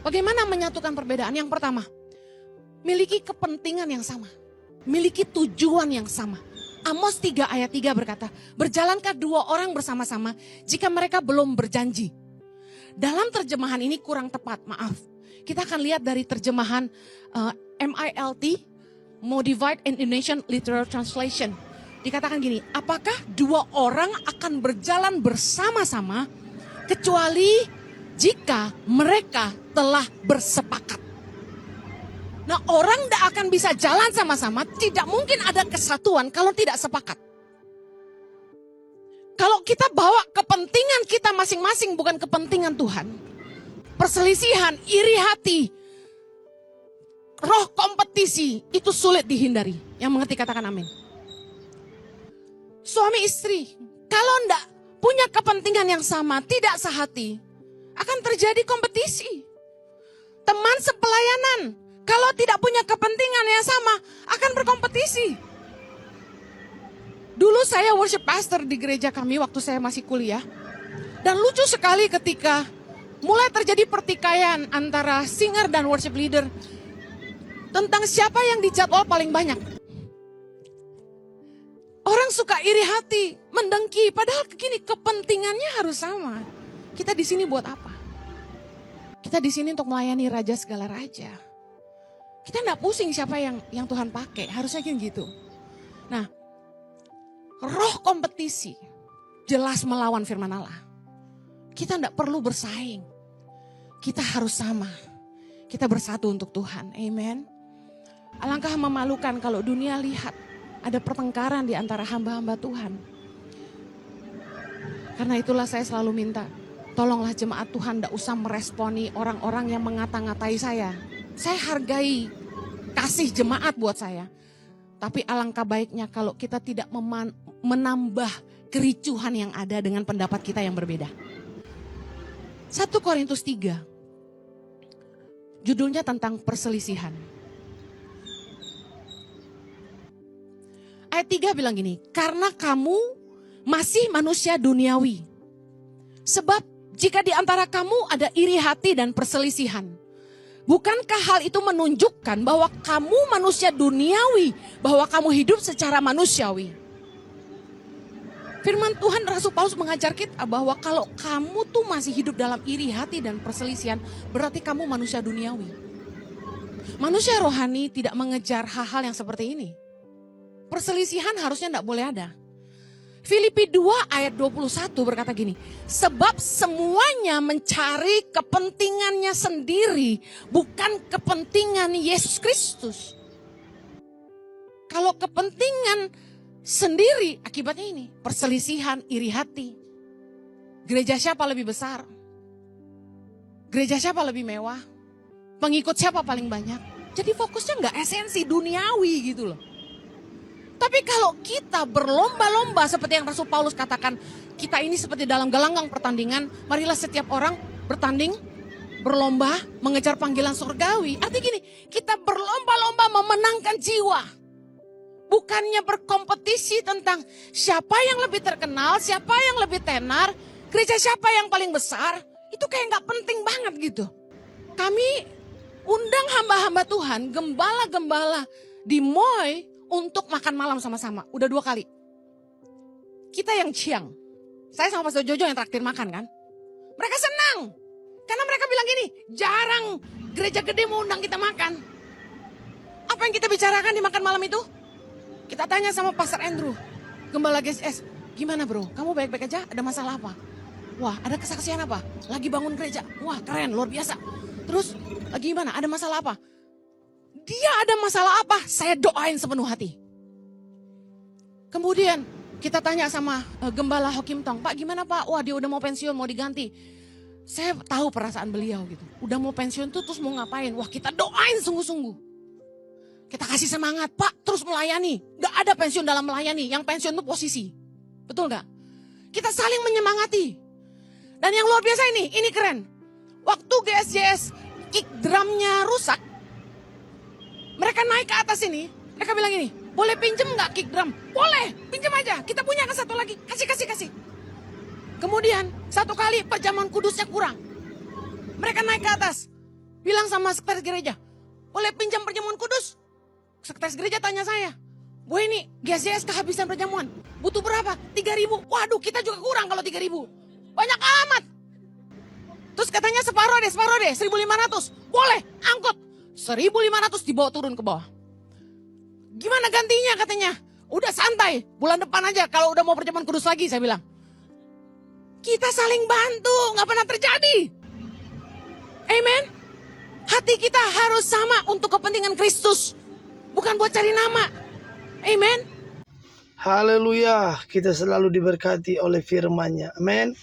Bagaimana menyatukan perbedaan? Yang pertama, miliki kepentingan yang sama. Miliki tujuan yang sama. Amos 3 ayat 3 berkata, berjalankah dua orang bersama-sama jika mereka belum berjanji? Dalam terjemahan ini kurang tepat, maaf. Kita akan lihat dari terjemahan MILT, Modified Indonesian Literal Translation. Dikatakan gini, apakah dua orang akan berjalan bersama-sama kecuali jika mereka telah bersepakat? Nah, orang tidak akan bisa jalan sama-sama, tidak mungkin ada kesatuan kalau tidak sepakat. Kalau kita bawa kepentingan kita masing-masing bukan kepentingan Tuhan, perselisihan, iri hati, roh kompetisi itu sulit dihindari. Yang mengerti katakan amin. Suami istri, kalau tidak punya kepentingan yang sama, tidak sehati, akan terjadi kompetisi. Teman sepelayanan, kalau tidak punya kepentingan yang sama, akan berkompetisi. Dulu saya worship pastor di gereja kami waktu saya masih kuliah. Dan lucu sekali ketika mulai terjadi pertikaian antara singer dan worship leader. Tentang siapa yang dijadwal paling banyak. Orang suka iri hati, mendengki. Padahal begini, kepentingannya harus sama. Kita di sini buat apa? Kita di sini untuk melayani raja segala raja. Kita enggak pusing siapa yang Tuhan pakai, harusnya kan gitu. Nah, roh kompetisi jelas melawan firman Allah. Kita enggak perlu bersaing. Kita harus sama. Kita bersatu untuk Tuhan. Amen. Alangkah memalukan kalau dunia lihat ada pertengkaran di antara hamba-hamba Tuhan. Karena itulah saya selalu minta, tolonglah jemaat Tuhan enggak usah meresponi orang-orang yang mengata-ngatai saya. Saya hargai kasih jemaat buat saya. Tapi alangkah baiknya kalau kita tidak menambah kericuhan yang ada dengan pendapat kita yang berbeda. 1 Korintus 3. Judulnya tentang perselisihan. Ayat 3 bilang gini, karena kamu masih manusia duniawi. Sebab jika di antara kamu ada iri hati dan perselisihan, bukankah hal itu menunjukkan bahwa kamu manusia duniawi, bahwa kamu hidup secara manusiawi? Firman Tuhan Rasul Paulus mengajar kita bahwa kalau kamu tuh masih hidup dalam iri hati dan perselisihan, berarti kamu manusia duniawi. Manusia rohani tidak mengejar hal-hal yang seperti ini. Perselisihan harusnya tidak boleh ada. Filipi 2 ayat 21 berkata gini, sebab semuanya mencari kepentingannya sendiri, bukan kepentingan Yesus Kristus. Kalau kepentingan sendiri, akibatnya ini, perselisihan, iri hati. Gereja siapa lebih besar? Gereja siapa lebih mewah? Pengikut siapa paling banyak? Jadi fokusnya nggak esensi duniawi gitu loh. Tapi kalau kita berlomba-lomba seperti yang Rasul Paulus katakan, kita ini seperti dalam gelanggang pertandingan, marilah setiap orang bertanding, berlomba, mengejar panggilan surgawi. Artinya gini, kita berlomba-lomba memenangkan jiwa. Bukannya berkompetisi tentang siapa yang lebih terkenal, siapa yang lebih tenar, gereja siapa yang paling besar, itu kayak gak penting banget gitu. Kami undang hamba-hamba Tuhan, gembala-gembala di Moy, untuk makan malam sama-sama. Udah 2 kali. Kita yang ciang. Saya sama Pastor Jojo yang traktir makan kan. Mereka senang. Karena mereka bilang gini, jarang gereja gede mau undang kita makan. Apa yang kita bicarakan di makan malam itu? Kita tanya sama Pastor Andrew, Gembala GSS, gimana bro? Kamu baik-baik aja? Ada masalah apa? Wah, ada kesaksian apa? Lagi bangun gereja. Wah, keren, luar biasa. Terus, lagi gimana? Ada masalah apa? Dia ada masalah apa? Saya doain sepenuh hati. Kemudian kita tanya sama Gembala Hokim Tong, Pak gimana Pak? Wah dia udah mau pensiun, mau diganti. Saya tahu perasaan beliau gitu. Udah mau pensiun tuh terus mau ngapain? Wah kita doain sungguh-sungguh. Kita kasih semangat, Pak terus melayani. Gak ada pensiun dalam melayani, yang pensiun tuh posisi. Betul gak? Kita saling menyemangati. Dan yang luar biasa ini keren. Waktu GSJS kick drumnya rusak, mereka naik ke atas ini, mereka bilang ini, boleh pinjem gak kick drum? Boleh, pinjem aja, kita punya kan satu lagi, kasih. Kemudian, satu kali perjamuan kudusnya kurang. Mereka naik ke atas, Bilang sama sekretaris gereja, boleh pinjam perjamuan kudus? Sekretaris gereja tanya saya, Bu ini GCS kehabisan perjamuan. Butuh berapa? 3.000. Waduh, kita juga kurang kalau 3.000. Banyak amat. Terus katanya separuh deh, 1.500. Boleh, angkut. 1.500 dibawa turun ke bawah. Gimana gantinya katanya? Udah santai, bulan depan aja kalau udah mau perjamuan kudus lagi, saya bilang. Kita saling bantu, gak pernah terjadi. Amen. Hati kita harus sama untuk kepentingan Kristus. Bukan buat cari nama. Amen. Haleluya, kita selalu diberkati oleh firman-Nya. Amin.